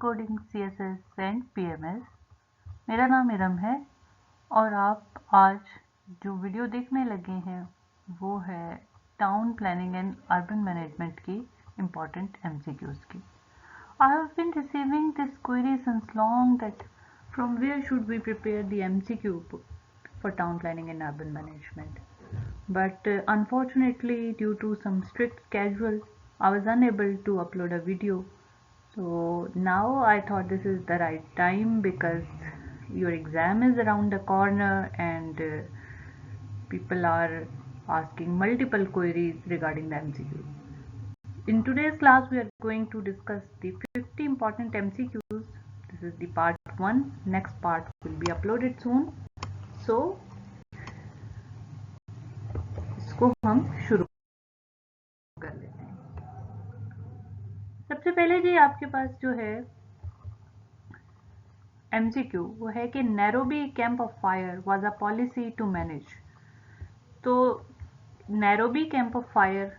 Coding CSS and PMS। मेरा नाम इरम है और आप आज जो वीडियो देखने लगे हैं वो है town planning and urban management की इम्पॉर्टेंट MCQs की। I have been receiving this query since long that from where should we prepare the MCQ for town planning and urban management. But unfortunately, due to some strict schedule, I was unable to upload a video. So now I thought this is the right time because your exam is around the corner and people are asking multiple queries regarding the MCQ. In today's class, we are going to discuss the 50 important MCQs. This is the part 1. Next part will be uploaded soon. So इसको हम शुरू कर लेते हैं। सबसे पहले जी आपके पास जो है MCQ वो है कि Nairobi camp of fire was a policy to manage. तो नैरोबी कैंप ऑफ फायर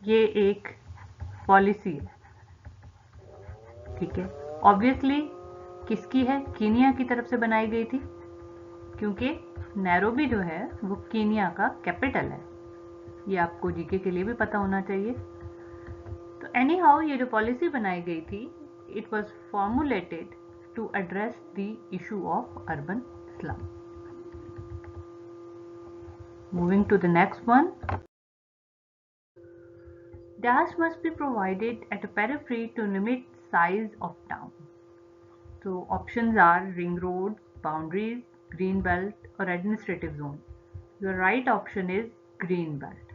ये एक पॉलिसी है, ठीक है। ऑब्वियसली किसकी है? कीनिया की तरफ से बनाई गई थी, क्योंकि नैरोबी जो है वो कीनिया का कैपिटल है। ये आपको जीके के लिए भी पता होना चाहिए। तो एनी हाउ ये जो पॉलिसी बनाई गई थी, it was formulated to address the issue of urban slum. Moving to the next one, dash must be provided at a periphery to limit size of town. So options are ring road, boundaries, green belt or administrative zone. Your right option is green belt.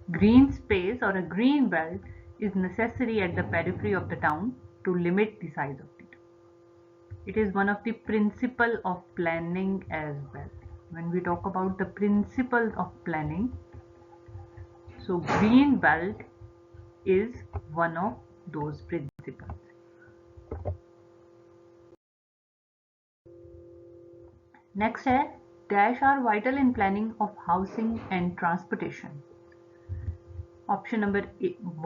Green space or a green belt is necessary at the periphery of the town to limit the size of it. It is one of the principles of planning as well. When we talk about the principles of planning, so green belt is one of those principles. Next है dash are vital in planning of housing and transportation. Option number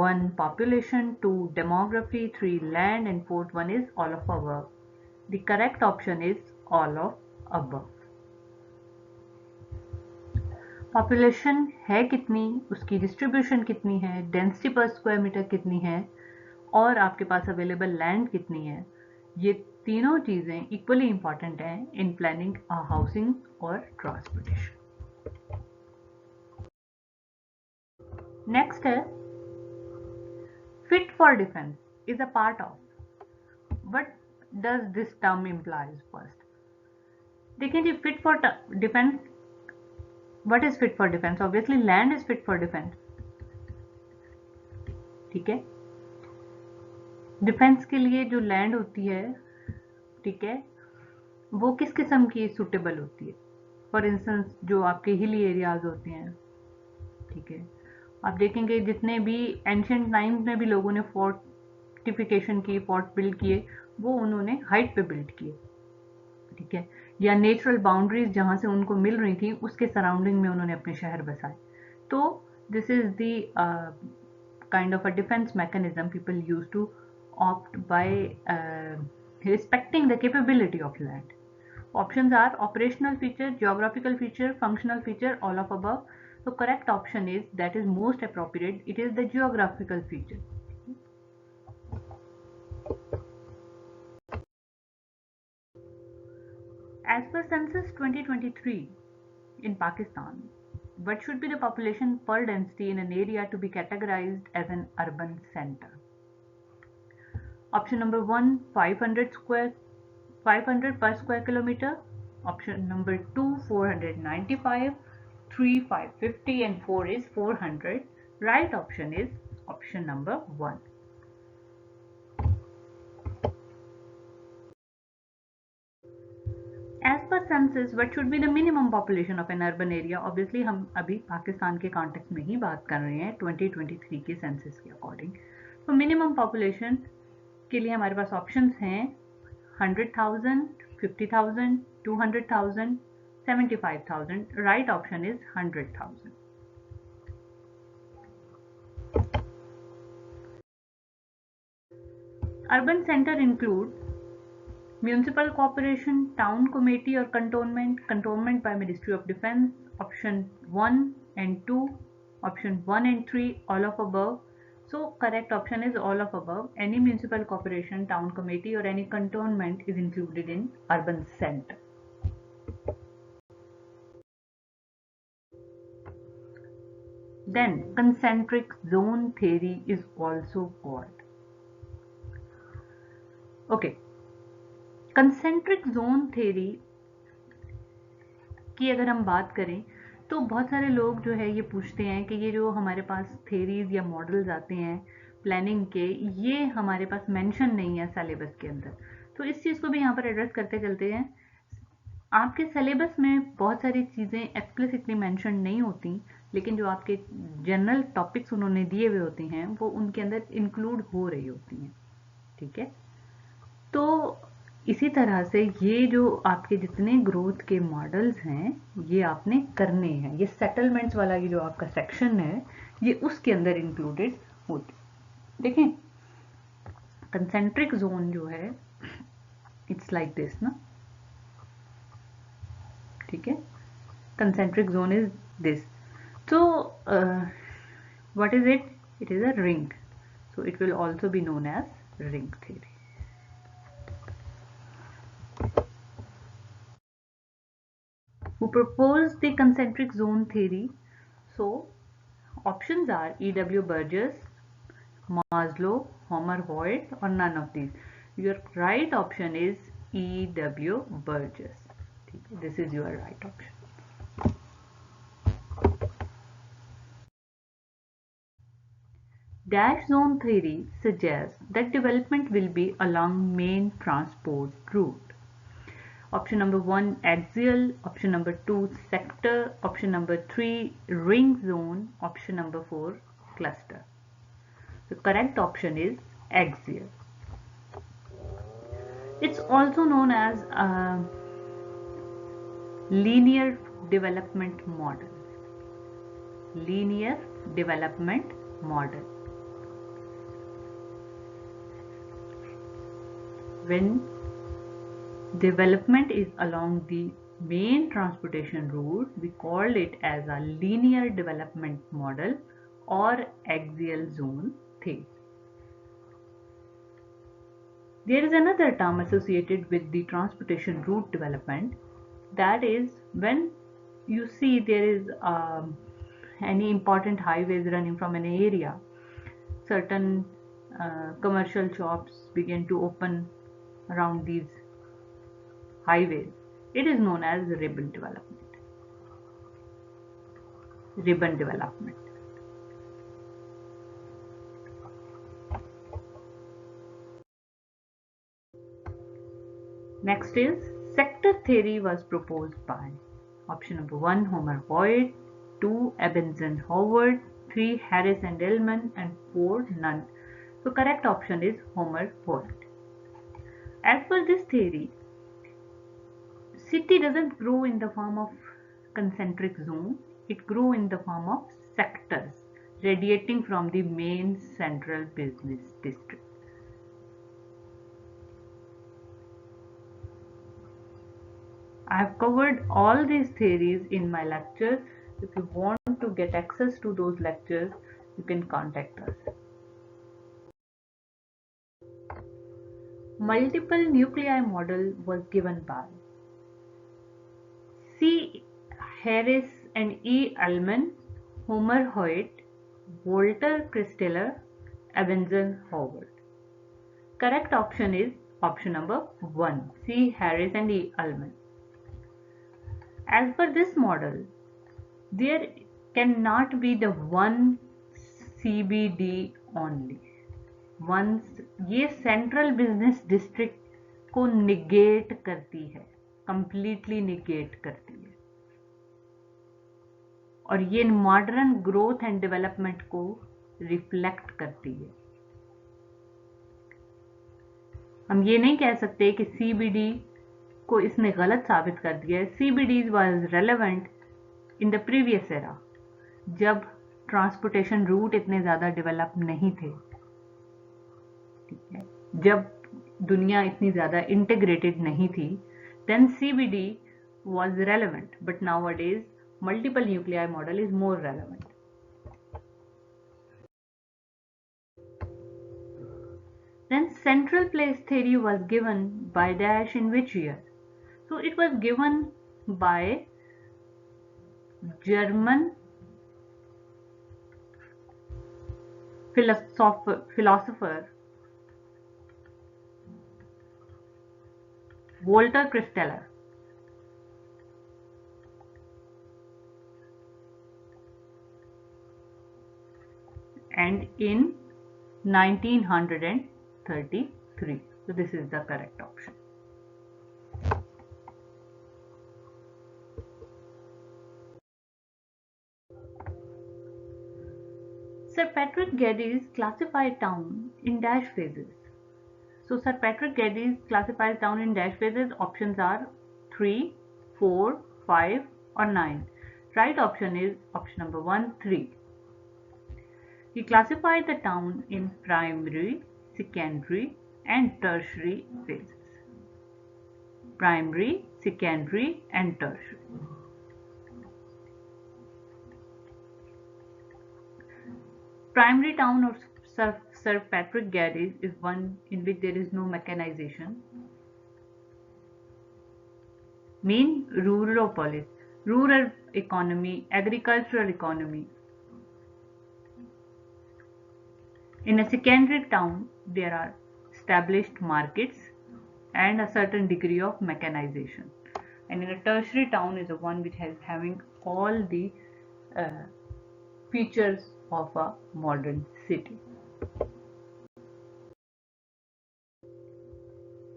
1 population, 2 demography, 3 land and 4th one is all of above. The correct option is all of above. Population है कितनी, उसकी distribution कितनी है, density पर square metre कितनी है और आपके पास अवेलेबल लैंड कितनी है, ये तीनों चीज़ें इक्वली इंपॉर्टेंट हैं इन प्लानिंग हाउसिंग और ट्रांसपोर्टेशन। नेक्स्ट है fit for defence is a part of. What does this term implies? First देखिए जी, fit for defence, what is fit for defence? Obviously land is fit for defence, ठीक है। Defence के लिए जो land होती है, ठीक है, वो किस किस्म की सूटेबल होती है? फॉर इंस्टेंस जो आपके हिली एरियाज होते हैं, ठीक है, आप देखेंगे जितने भी एंशियंट टाइम्स में भी लोगों ने फोर्टिफिकेशन की, फोर्ट बिल्ड किए, वो उन्होंने हाइट पे बिल्ड किए, ठीक है, या नेचुरल बाउंड्रीज जहाँ से उनको मिल रही थी उसके सराउंडिंग में उन्होंने अपने शहर बसाए। तो this is the kind of a defense mechanism people used to opt by respecting the capability of land. Options are operational feature, geographical feature, functional feature, all of above. So correct option is, that is most appropriate, it is the geographical feature. As per census 2023 in Pakistan, what should be the population per density in an area to be categorized as an urban center? Option number 1 500 per square kilometer. Option number 2 495, 3 550 and 4 is 400. Right option is option number 1. As per census, what should be the minimum population of an urban area? Obviously हम अभी पाकिस्तान के context में ही बात कर रहे हैं 2023 के census के अकॉर्डिंग। तो मिनिमम पॉपुलेशन के लिए हमारे पास ऑप्शंस हैं 100,000, 50,000, 200,000, 75,000. Right option is 100,000. Urban center include municipal corporation, town committee or cantonment by Ministry of Defense, option 1 and 2, option 1 and 3, all of above. So correct option is all of above. Any municipal corporation, town committee or any cantonment is included in urban center. Then concentric zone theory is also called. Okay, concentric zone theory की अगर हम बात करें तो बहुत सारे लोग जो है ये पूछते हैं कि ये जो हमारे पास थेरीज या मॉडल्स आते हैं प्लानिंग के, ये हमारे पास मेंशन नहीं है सिलेबस के अंदर, तो इस चीज़ को भी यहाँ पर एड्रेस करते चलते हैं। आपके सिलेबस में बहुत सारी चीज़ें एक्सप्लिसिटली मेंशन नहीं होती, लेकिन जो आपके जनरल टॉपिक्स उन्होंने दिए हुए होते हैं वो उनके अंदर इंक्लूड हो रही होती हैं, ठीक है। तो इसी तरह से ये जो आपके जितने ग्रोथ के मॉडल्स हैं ये आपने करने हैं। ये सेटलमेंट्स वाला ये जो आपका सेक्शन है ये उसके अंदर इंक्लूडेड होते। देखें कंसेंट्रिक जोन जो है इट्स लाइक दिस ना, ठीक है। Concentric zone is this, so what is it? It is a ring, so it will also be known as ring theory. Who proposed the concentric zone theory? So options are E.W. Burgess, Maslow, Homer Hoyt or none of these. Your right option is E.W. Burgess. This is your right option. Dash zone theory suggests that development will be along main transport route. Option number 1 axial, option number 2 sector, option number 3 ring zone, option number 4 cluster. The correct option is axial. It's also known as a linear development model. Linear development model. When development is along the main transportation route, we call it as a linear development model or axial zone theory. There is another term associated with the transportation route development, that is when you see there is any important highways running from an area, certain commercial shops begin to open around these highways. It is known as ribbon development. Ribbon development. Next is sector theory was proposed by option number 1 Homer Hoyt, 2 Ebenson Howard, 3 Harris and Ellman and 4 none. So correct option is Homer Hoyt. As per this theory, city doesn't grow in the form of concentric zone, it grew in the form of sectors radiating from the main central business district. I have covered all these theories in my lectures. If you want to get access to those lectures, you can contact us. Multiple nuclei model was given by C. Harris and E. Ellman, Homer Hoyt, Walter Christeller, Ebenson Howard. Correct option is option number 1, C. Harris and E. Ellman. As per this model, there cannot be the one CBD only. Once ये central business district को negate करती है, completely negate करती है, और ये modern growth and development को reflect करती है। हम ये नहीं कह सकते कि CBD को इसने गलत साबित कर दिया है। CBDs was relevant in the previous era, जब ट्रांसपोर्टेशन रूट इतने ज़्यादा डेवलप नहीं थे, ठीक है। जब दुनिया इतनी ज़्यादा इंटीग्रेटेड नहीं थी, then CBD was relevant, but nowadays multiple nuclei model is more relevant. Then central place theory was given by Dash in which year? So it was given by German philosopher Walter Christeller. And in 1933. So this is the correct option. Sir Patrick Geddes classified town in dash phases. So Sir Patrick Geddes classifies town in dash phases. Options are 3, 4, 5 or 9. Right option is option number 1, 3. He classified the town in primary, secondary and tertiary phases. Primary, secondary and tertiary. Primary town of Sir Patrick Geddes is one in which there is no mechanization. Main rural economy, agricultural economy. In a secondary town, there are established markets and a certain degree of mechanization. And in a tertiary town is the one which has having all the features of a modern city.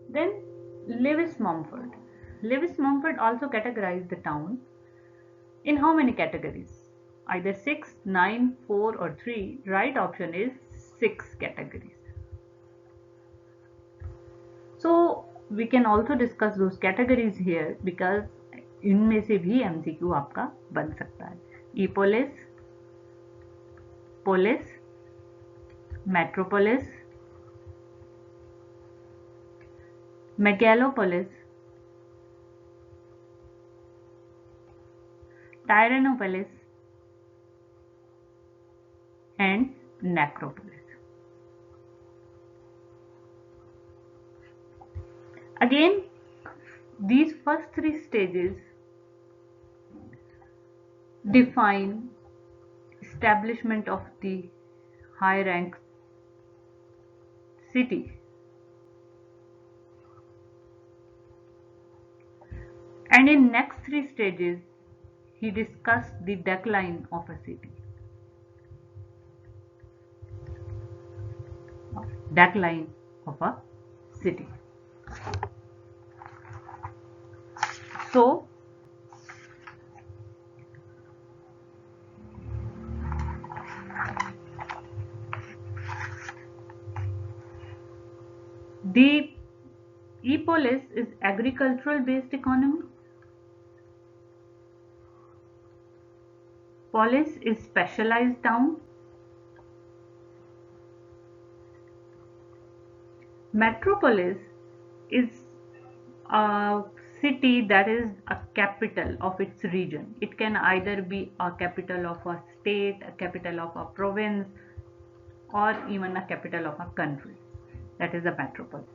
Then Lewis Mumford. Lewis Mumford also categorized the town in how many categories? Either 6, 9, 4 or 3. Right option is 6 categories. So we can also discuss those categories here because इनमें से भी MCQ आपका बन सकता है. Epolis, polis, metropolis, megalopolis, tyrannopolis and necropolis. Again, these first 3 stages define establishment of the high rank city. And in next 3 stages, he discussed the decline of a city. Decline of a city. So, the Epolis is agricultural based economy. Polis is specialized town. Metropolis is a city that is a capital of its region. It can either be a capital of a state, a capital of a province, or even a capital of a country. That is a metropolis.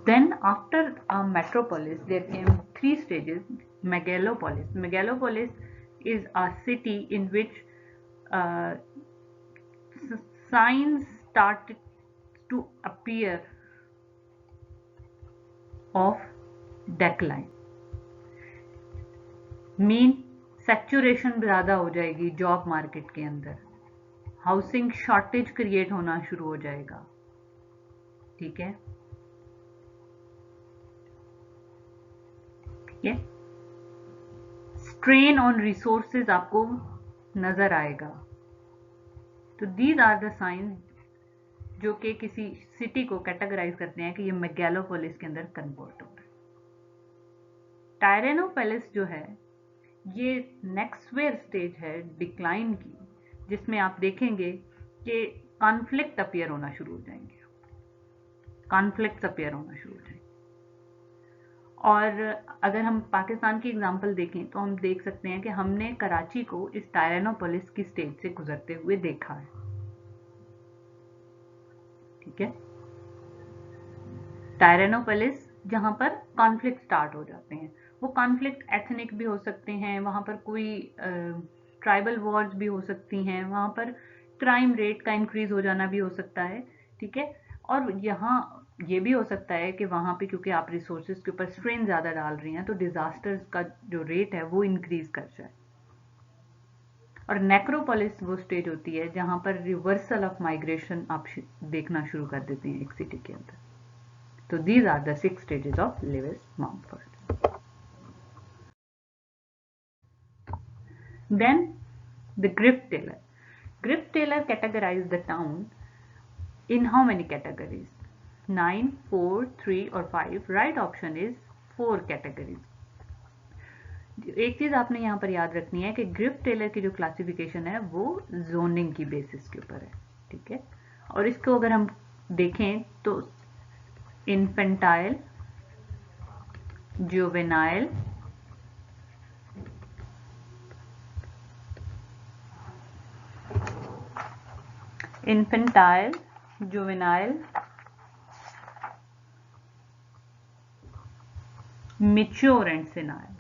Then after a metropolis, there came 3 stages. Megalopolis. Megalopolis is a city in which signs started to appear of decline. Mean saturation ज़्यादा हो जाएगी job market के अंदर, housing shortage create होना शुरू हो जाएगा. ठीक है, स्ट्रेन ऑन रिसोर्सेज आपको नजर आएगा. तो दीज आर द साइंस जो कि किसी सिटी को कैटेगराइज करते हैं कि ये मेगालोपोलिस के अंदर कन्वर्ट हो रहा है. टायरेनोपोलिस जो है ये नेक्स्ट वेयर स्टेज है डिक्लाइन की, जिसमें आप देखेंगे कि कॉन्फ्लिक्ट अपीयर होना शुरू हो जाएंगे, कॉन्फ्लिक्ट अपीयर होना शुरू हो जाएंगे। और अगर हम पाकिस्तान की एग्जांपल देखें तो हम देख सकते हैं कि हमने कराची को इस टायरेनोपोलिस की स्टेज से गुजरते हुए देखा है। ठीक है, टायरेनोपोलिस जहां पर कॉन्फ्लिक्ट स्टार्ट हो जाते हैं, वो कॉन्फ्लिक्ट एथनिक भी हो सकते हैं, वहां पर कोई ट्राइबल वॉर्स भी हो सकती हैं, वहां पर क्राइम रेट का इंक्रीज हो जाना भी हो सकता है। ठीक है, और यहाँ ये भी हो सकता है कि वहां पे क्योंकि आप रिसोर्सेज के ऊपर स्ट्रेन ज्यादा डाल रही हैं तो डिजास्टर्स का जो रेट है वो इंक्रीज कर जाए। और नेक्रोपोलिस वो स्टेज होती है जहां पर रिवर्सल ऑफ माइग्रेशन आप देखना शुरू कर देते हैं एक सिटी के अंदर। So these are the 6 stages of Lewis-Mumford. Then the Griff-Taylor. Griff-Taylor categorized the town in how many categories? 9, 4, 3 or 5. Right option is 4 categories. एक चीज आपने यहाँ पर याद रखनी है कि ग्रिफ टेलर की जो क्लासिफिकेशन है वो जोनिंग की बेसिस के ऊपर है। ठीक है, और इसको अगर हम देखें तो infantile, juvenile, infantile, juvenile, mature and senile.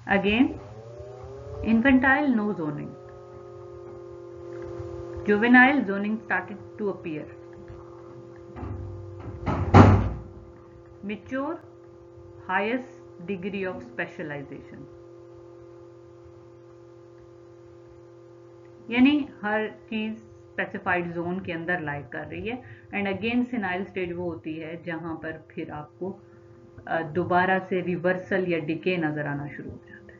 Again, infantile, no zoning. Juvenile, zoning started to appear. Mature, highest degree of specialization. यानी हर चीज स्पेसिफाइड जोन के अंदर लाइक कर रही है। एंड अगेन सिनाइल स्टेज वो होती है जहां पर फिर आपको दोबारा से रिवर्सल या डिके नजर आना शुरू हो जाता है।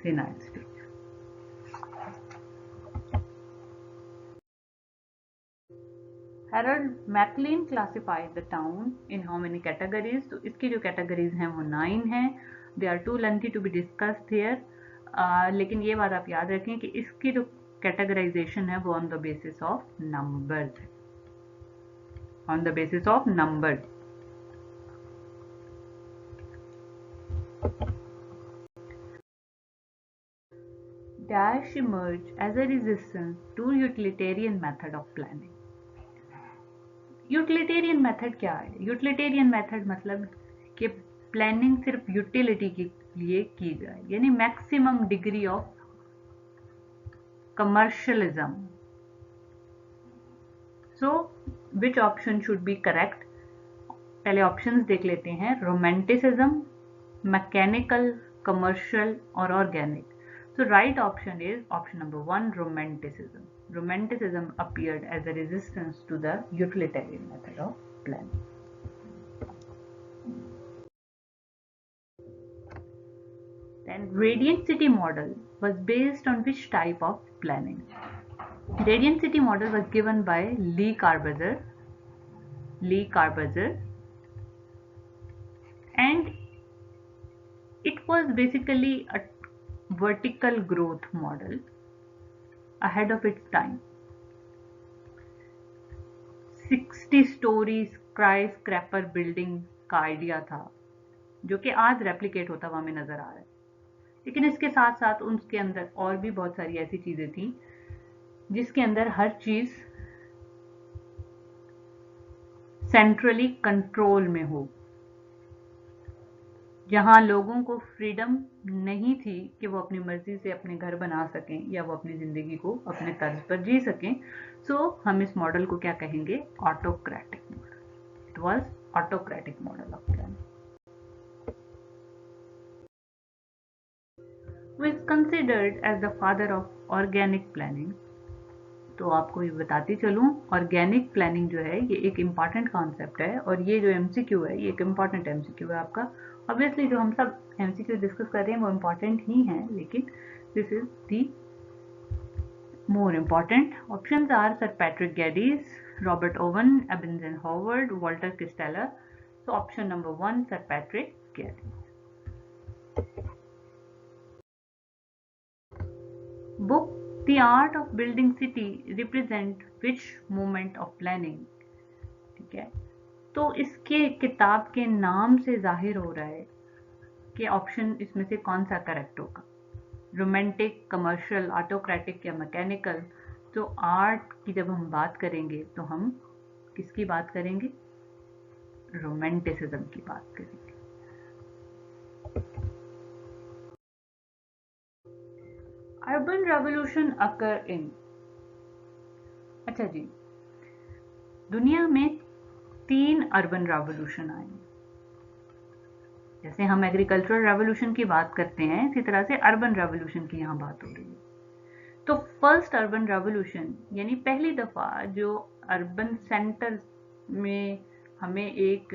Senile stage. Harold McLean classified the town in how many categories. तो इसकी जो कैटेगरीज हैं वो 9 हैं। They are too lengthy to be discussed here, लेकिन ये बात आप याद रखें कि इसकी जो कैटेगराइजेशन है वो on the basis of numbers है, on the basis of numbers. Dash emerged as a resistance to utilitarian method of planning. Utilitarian method क्या है? यूटिलिटेरियन मेथड मतलब कि प्लानिंग सिर्फ यूटिलिटी के लिए की जाए, यानी maximum degree of commercialism. So which option should be correct? पहले ऑप्शंस देख लेते हैं। रोमांटिसिज्म, मैकेनिकल, कमर्शियल और organic. So right option is option number 1, romanticism. Romanticism appeared as a resistance to the utilitarian method of planning. Then Radiant City model was based on which type of planning? Radiant City model was given by Le Corbusier, and it was basically a vertical growth model ahead of its time. 60 story skyscraper building का idea था जो कि आज replicate होता हुआ हमें नजर आ रहा है, लेकिन इसके साथ साथ उसके अंदर और भी बहुत सारी ऐसी चीजें थी जिसके अंदर हर चीज सेंट्रली कंट्रोल में हो, जहां लोगों को फ्रीडम नहीं थी कि वो अपनी मर्जी से अपने घर बना सकें या वो अपनी जिंदगी को अपने तर्ज पर जी सकें। सो हम इस मॉडल को क्या कहेंगे? Autocratic model. It was autocratic model of planning. Who is considered as the father of organic planning? तो आपको ये बताती चलूं, ऑर्गेनिक प्लानिंग जो है ये एक इम्पॉर्टेंट कॉन्सेप्ट है, और ये जो एमसीक्यू है ये एक इम्पॉर्टेंट एमसीक्यू है आपका। ऑब्वियसली जो हम सब एमसीक्यू डिस्कस कर रहे हैं वो इम्पॉर्टेंट ही हैं, लेकिन this is the more important. Options are sir Patrick Geddes, Robert Owen, Ebenezer Howard, Walter Christaller. तो option number 1 sir Patrick Geddes. The art of building city represent which moment of planning। ठीक है, तो इसके किताब के नाम से जाहिर हो रहा है कि ऑप्शन इसमें से कौन सा करेक्ट होगा, रोमांटिक, कमर्शियल, ऑटोक्रेटिक या मैकेनिकल। तो आर्ट की जब हम बात करेंगे तो हम किसकी बात करेंगे, रोमांटिसिज्म की बात करेंगे। अर्बन रेवोल्यूशन अकर इन, अच्छा जी, दुनिया में 3 अर्बन रेवोल्यूशन आए। जैसे हम एग्रीकल्चरल रेवोल्यूशन की बात करते हैं, इसी तरह से अर्बन रेवोल्यूशन की यहाँ बात हो रही है। तो फर्स्ट अर्बन रेवोल्यूशन यानी पहली दफा जो अर्बन सेंटर में हमें एक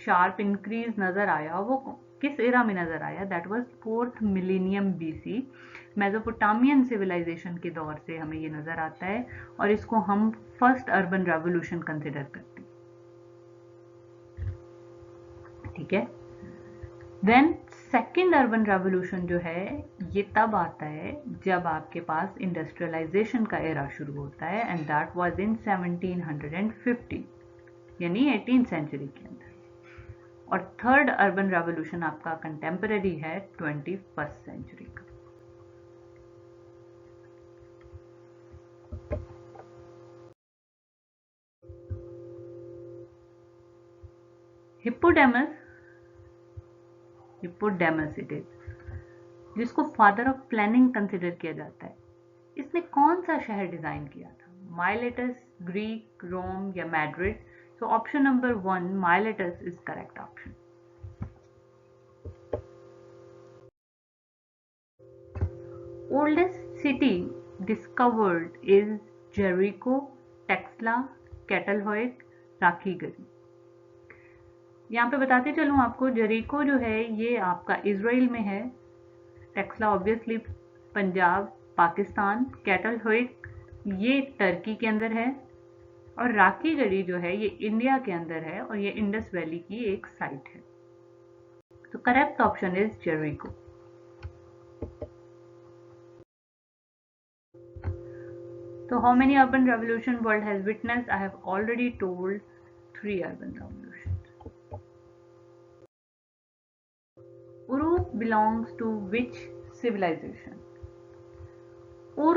शार्प इंक्रीज नजर आया, वो किस एरा में नजर आया, that was 4th millennium BC, Mesopotamian civilisation के दौर से हमें ये नजर आता है और इसको हम फर्स्ट अर्बन रेवोल्यूशन कंसिडर करते हैं। ठीक है, देन सेकेंड अर्बन रेवोल्यूशन जो है ये तब आता है जब आपके पास इंडस्ट्रियलाइजेशन का एरा शुरू होता है, एंड दैट वाज इन 1750 यानी 18th सेंचुरी के अंदर। और थर्ड अर्बन रेवोल्यूशन आपका कंटेम्पररी है 21st सेंचुरी का। हिप्पोडेमस इट इज, जिसको फादर ऑफ प्लानिंग कंसिडर किया जाता है। इसने कौन सा शहर डिजाइन किया था, माइलेटस, ग्रीक, रोम या Madrid? So option number 1, Miletus is correct option. Oldest city discovered is Jericho, Texla, Catalhoic, Rakhigarhi. यहाँ पे बताते चलूँ आपको, जेरिको जो है ये आपका इजराइल में है, टेक्सला ऑब्वियसली पंजाब पाकिस्तान, कैटलहोइक ये टर्की के अंदर है, और राखीगढ़ी जो है ये इंडिया के अंदर है और ये इंडस वैली की एक साइट है। तो correct option is Jericho. So how many urban revolution world has witnessed? I have already told 3 urban revolutions. Uruk belongs to which civilization? Ur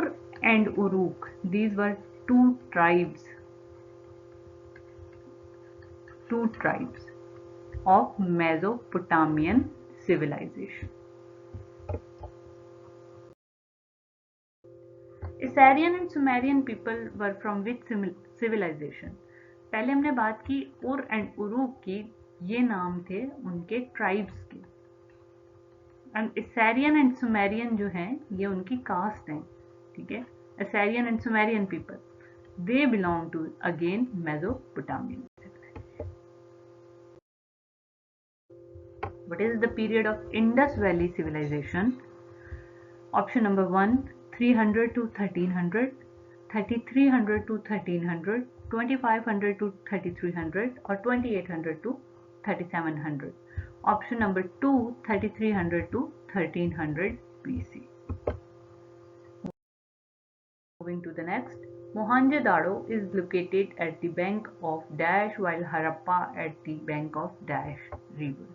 and Uruk, these were two tribes of Mesopotamian civilization. Assyrian and Sumerian people were from which civilization? पहले हमने बात की उर and उरूक की, ये नाम थे उनके ट्राइब्स के, एंड Assyrian एंड Sumerian जो हैं ये उनकी कास्ट हैं। ठीक है, Assyrian and Sumerian people, they belong to again Mesopotamian civilization. What is the period of Indus Valley civilization? Option number 1, 300 to 1300, 3300 to 1300, 2500 to 3300 or 2800 to 3700. Option number 2, 3300 to 1300 BC. Moving to the next, Mohenjo-daro is located at the bank of Dash while Harappa at the bank of Dash river.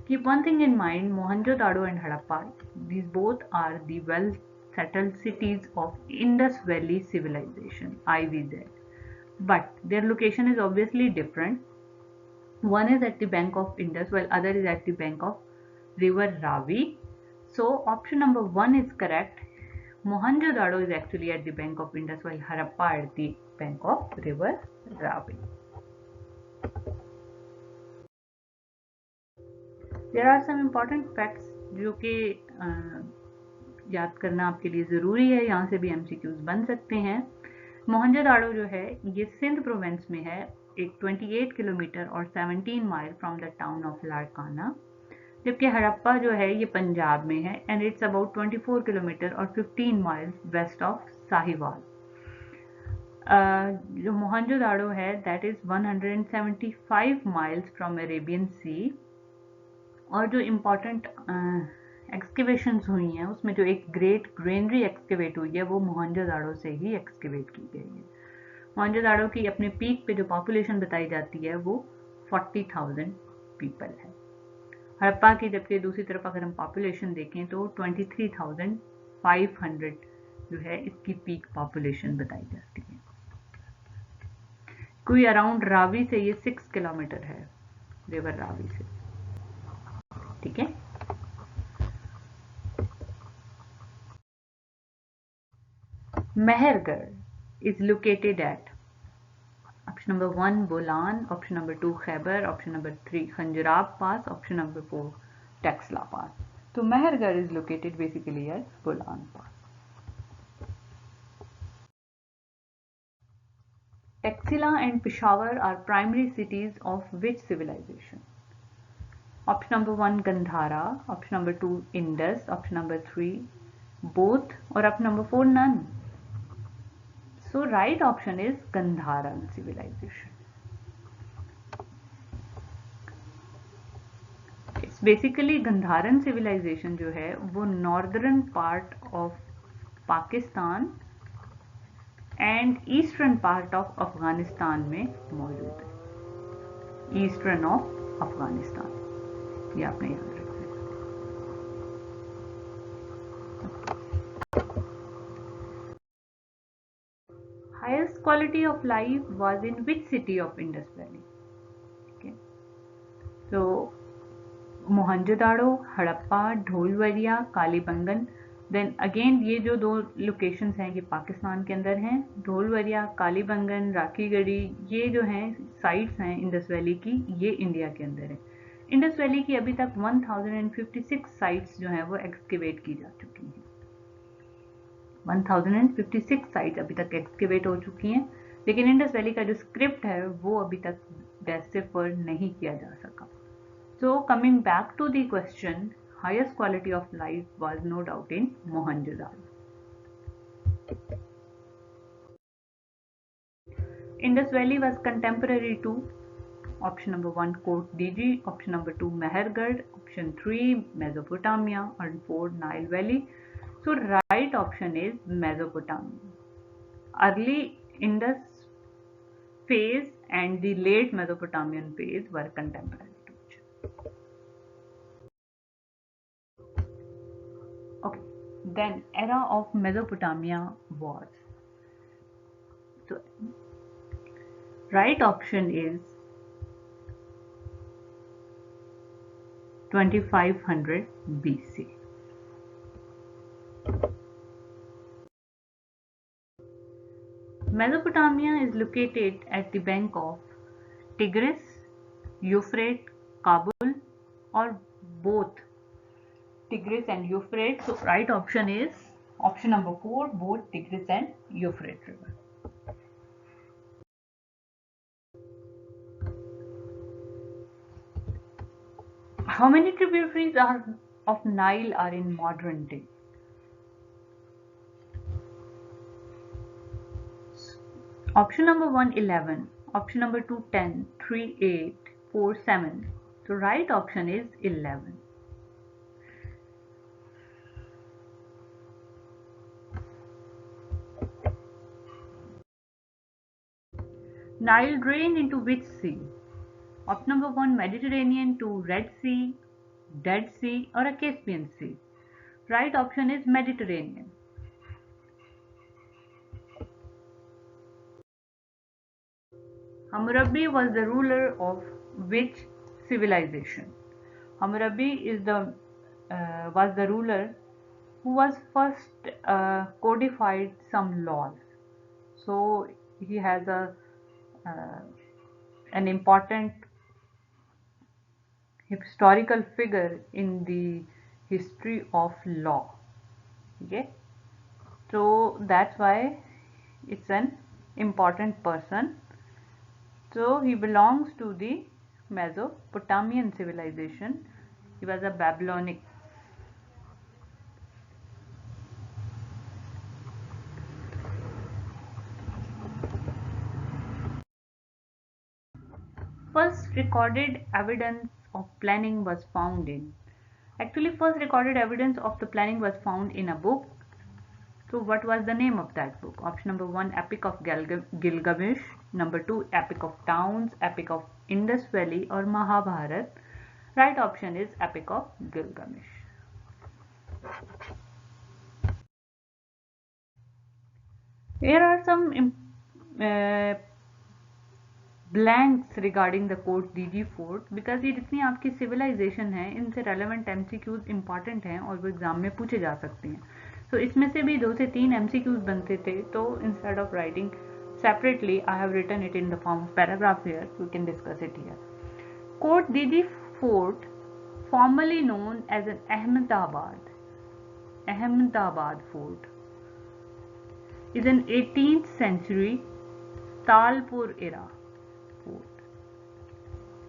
Keep one thing in mind, Mohenjo-daro and Harappa, these both are the well-settled cities of Indus Valley civilization, IVZ. But their location is obviously different. One is at the bank of Indus while other is at the bank of river Ravi. So option number 1 is correct. Mohenjo-daro is actually at the bank of Indus while Harappa at the bank of river Ravi. There are some important facts जो कि याद करना आपके लिए ज़रूरी है, यहाँ से भी MCQs बन सकते हैं। मोहनजोदाड़ो जो है ये सिंध प्रोविंस में है, एक 28 किलोमीटर और 17 mile from the town of Larkana, जबकि हड़प्पा जो है ये पंजाब में है एंड इट्स अबाउट 24 किलोमीटर और 15 माइल्स वेस्ट ऑफ साहिवाल। जो मोहनजोदाड़ो है that is 175 miles from Arabian sea. और जो इम्पोर्टेंट एक्सकेवेशंस हुई हैं उसमें जो एक ग्रेट ग्रेनरी एक्सकेवेट हुई है वो मोहनजोदाड़ो से ही एक्सकेवेट की गई है। मोहनजोदाड़ो की अपने पीक पे जो पॉपुलेशन बताई जाती है वो 40,000 पीपल है। हड़प्पा की जबकि दूसरी तरफ अगर हम पॉपुलेशन देखें तो 23,500 जो है इसकी पीक पॉपुलेशन बताई जाती है। कोई अराउंड रावी से ये 6 किलोमीटर है, रिवर रावी से, ठीक है। Mehrgarh is located at option number 1 Bolan, option number 2 Khyber, option number 3 Khunjerab pass, option number 4 Taxila pass. तो Mehrgarh is located basically at Bolan pass. Taxila and Peshawar are primary cities of which civilization? Option number 1 Gandhara, option number 2 Indus, option number 3 both, or option number 4 none. So right option is Gandharan civilization. It's basically Gandharan civilization जो है वो northern part of Pakistan and eastern part of Afghanistan में मौजूद है। Eastern of Afghanistan, ये आपने याद रखना है। Highest quality of life was in which city of Indus Valley? Okay. So Mohenjodaro, Harappa, Dholavira, Kalibangan. Then again ये जो दो लोकेशंस हैं ये पाकिस्तान के अंदर हैं। ढोलवरिया, कालीबंगन, राखीगढ़ी ये जो हैं साइट्स हैं इंडस वैली की, ये इंडिया के अंदर है। इंडस वैली की अभी तक 1056 साइट्स जो हैं वो एक्सकेवेट की जा चुकी हैं। 1056 साइट्स अभी तक एक्सकेवेट हो चुकी हैं, लेकिन इंडस वैली का जो स्क्रिप्ट है वो अभी तक डेसिफर नहीं किया जा सका। So coming back to the question, highest quality of life was no doubt in Mohenjo-daro. Indus Valley was contemporary to option number 1 Kot Diji, option number 2 Mehergarh, option 3 Mesopotamia, and 4 Nile Valley. So right option is Mesopotamia. Early Indus phase and the late Mesopotamian phase were contemporary. Okay, then era of Mesopotamia was. So right option is 2500 BC. Mesopotamia is located at the bank of Tigris, Euphrates, Kabul, or both Tigris and Euphrates. So right option is option number 4, both Tigris and Euphrates river. How many tributaries of Nile are in modern day? Option number 1 11, option number 2 10, 3 8, 4 7. So right option is 11. Nile drain into which sea? Option number 1 Mediterranean, 2 Red Sea, Dead Sea, or a Caspian Sea. Right option is Mediterranean. Hammurabi was the ruler of which civilization? Hammurabi was the ruler who was first codified some laws. So he has an important historical figure in the history of law. Okay, so that's why it's an important person. So he belongs to the Mesopotamian civilization. He was a Babylonic. First recorded evidence of planning was found in Actually, first recorded evidence of the planning was found in a book. So what was the name of that book? Option number 1, Epic of Gilgamesh. Number 2, Epic of Towns, Epic of Indus Valley, or Mahabharat. Right option is Epic of Gilgamesh. Here are some blanks regarding the Kot Diji fort, because ये जितनी आपकी civilisation है इनसे relevant MCQs important हैं और वो exam में पूछे जा सकते हैं. तो इसमें से भी 2 से 3 एमसीक्यूज बनते थे, तो instead of writing separately I have written it in the form of paragraph here. We can discuss it here. Kot Diji Fort, formerly known as an Ahmedabad Fort, is an 18th century Talpur era fort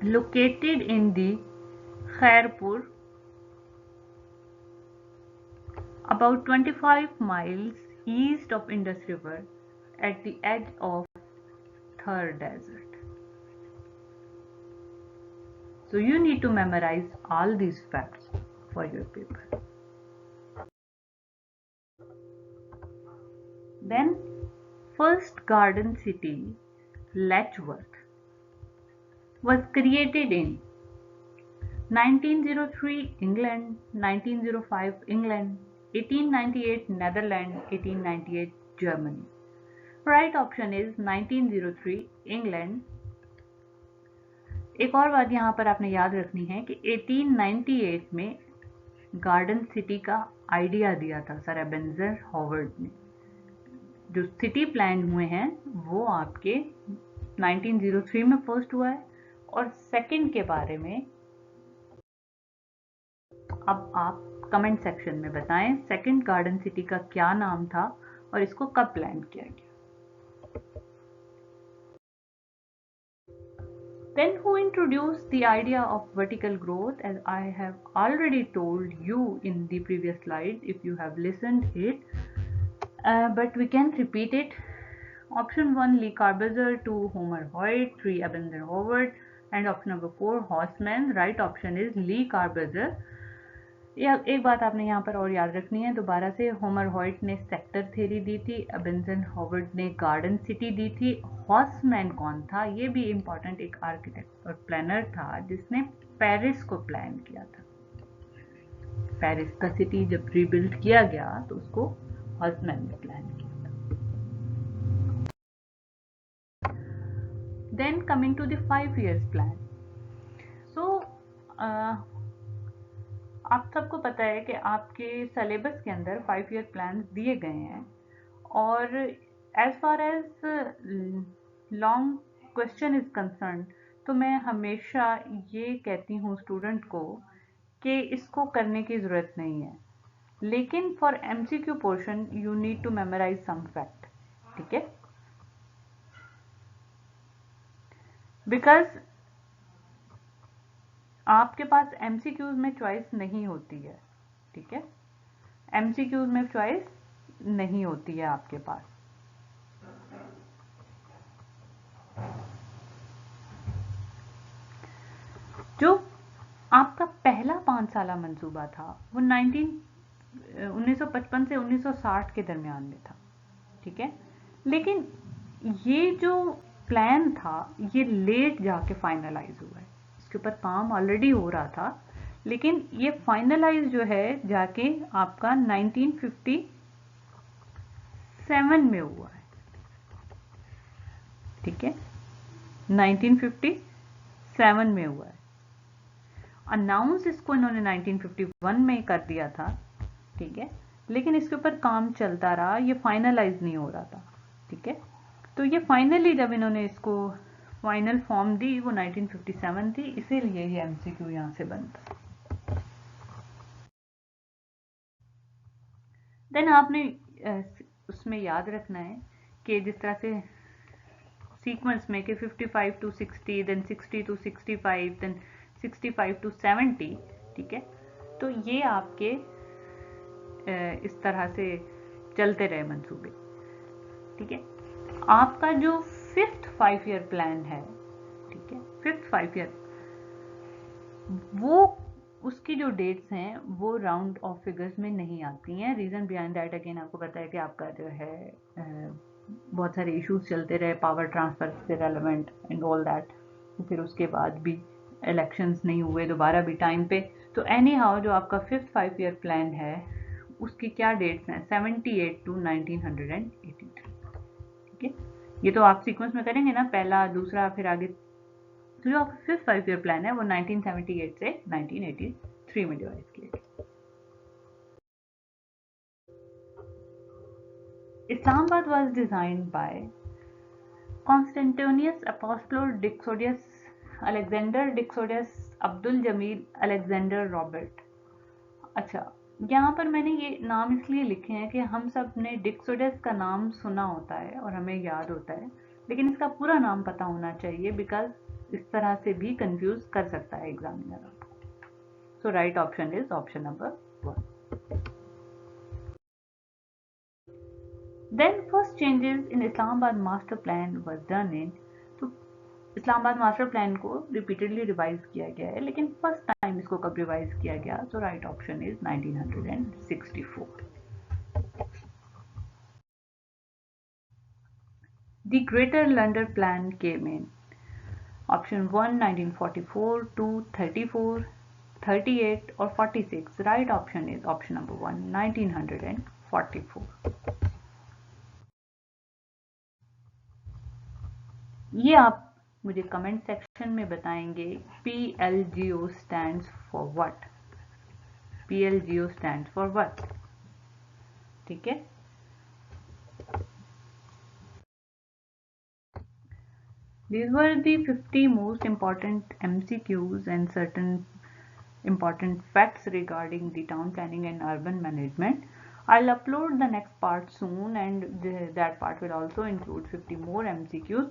located in the Khairpur, about 25 miles east of Indus River at the edge of Thar Desert. So you need to memorize all these facts for your paper. Then first garden city, Letchworth, was created in 1903 England, 1905 England, 1898 Netherlands, 1898 Germany. Right option is 1903 England. एक और बात यहाँ पर आपने याद रखनी है कि 1898 में गार्डन सिटी का आइडिया दिया था सर एबेंजर हॉवर्ड ने. जो सिटी प्लान हुए हैं वो आपके 1903 में फर्स्ट हुआ है, और सेकंड के बारे में अब आप कमेंट सेक्शन में बताएं सेकंड गार्डन सिटी का क्या नाम था और इसको कब प्लान किया गया. Then who introduced the idea of vertical growth? As I have already told you in the previous slide, if you have listened it, but we can repeat it. Option 1, Le Corbusier, 2, Homer Hoyt, 3, Ebenezer Howard, and option number 4, Haussmann. Right option is Le Corbusier. एक बात आपने यहाँ पर और याद रखनी है दोबारा से, होमर हॉइट ने सेक्टर थ्योरी दी थी, एबेंजर हॉवर्ड ने गार्डन सिटी दी थी. हॉसमैन कौन था? ये भी इम्पॉर्टेंट एक आर्किटेक्ट और प्लानर था जिसने पेरिस को प्लान किया था. पेरिस का सिटी जब रीबिल्ड किया गया तो उसको हॉसमैन ने प्लान किया था. Then coming to the 5 years plan. So आप सबको पता है कि आपके सिलेबस के अंदर 5 year प्लान दिए गए हैं, और as far as long question is concern, तो मैं हमेशा ये कहती हूँ स्टूडेंट को कि इसको करने की ज़रूरत नहीं है, लेकिन for MCQ portion you need to memorise some fact. ठीक है, बिकॉज आपके पास एमसीक्यूज में चॉइस नहीं होती है. ठीक है, एमसीक्यूज में चॉइस नहीं होती है आपके पास. जो आपका पहला 5 साला मंसूबा था वो 1955 से 1960 के दरमियान में था. ठीक है, लेकिन ये जो प्लान था ये लेट जाके फाइनलाइज हुआ है. इसके ऊपर काम ऑलरेडी हो रहा था, लेकिन ये फाइनलाइज जो है जाके आपका 1957 में हुआ है. ठीक है, 1957 में हुआ है. अनाउंस इसको इन्होंने 1951 में कर दिया था. ठीक है, लेकिन इसके ऊपर काम चलता रहा, ये फाइनलाइज नहीं हो रहा था. ठीक है, तो ये फाइनली जब इन्होंने इसको फाइनल फॉर्म दी वो 1957 थी, इसीलिए ये एमसीक्यू यहाँ से बनता. देन आपने उसमें याद रखना है कि जिस तरह से सीक्वेंस में कि 55 to 60, then 60 to 65, then 65 to 70. ठीक है, तो ये आपके इस तरह से चलते रहे मंसूबे. ठीक है, आपका जो 5th 5 year प्लान है, ठीक है, 5th 5 year, वो उसकी जो डेट्स हैं वो राउंड ऑफ फिगर्स में नहीं आती हैं। रीज़न बिहाइंड दैट अगेन आपको पता है कि आपका जो है बहुत सारे इश्यूज चलते रहे पावर ट्रांसफर से रेलेवेंट एंड ऑल दैट, तो फिर उसके बाद भी इलेक्शंस नहीं हुए दोबारा भी टाइम पे। तो एनी हाउ जो आपका 5th 5 ईयर प्लान है उसकी क्या डेट्स हैं, 78 to 1983। ठीक है, ये तो आप सीक्वेंस में करेंगे ना, पहला दूसरा फिर आगे। तो जो आपका 5th 5 ईयर प्लान है वो 1978 से 1983 में डिवाइड किया गया। Islamabad was designed by Constantinius Apostolus Dixodius, Alexander Dixodius, Abdul Jamil Alexander Robert। अच्छा, यहाँ पर मैंने ये नाम इसलिए लिखे हैं कि हम सब ने डिक्सोडस का नाम सुना होता है और हमें याद होता है, लेकिन इसका पूरा नाम पता होना चाहिए बिकॉज इस तरह से भी कंफ्यूज कर सकता है एग्जामिनर आपको। So right option is option number 1। Then first changes in Islamabad master plan was done in, तो इस्लामाबाद मास्टर प्लान को रिपीटेडली रिवाइज किया गया है, लेकिन फर्स्ट टाइम इसको कब रिवाइज किया गया, तो right option is 1964। The Greater London Plan came in option 1 1944, 2 34, 38 or 46। right option is option number 1 1944। ये आप मुझे कमेंट सेक्शन में बताएंगे PLGO stands for what। PLGO stands for what। ठीक है, these were the 50 most important MCQs and certain important facts regarding the town planning and urban management. I'll upload the next part soon, and that part will also include 50 more MCQs.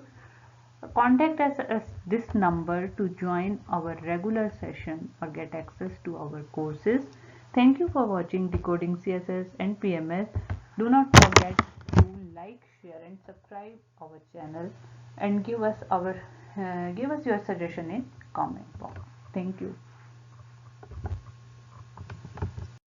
Contact us at this number to join our regular session or get access to our courses. Thank you for watching Decoding CSS and PMS. Do not forget to like, share and subscribe our channel and give us your suggestion in comment box. Thank you.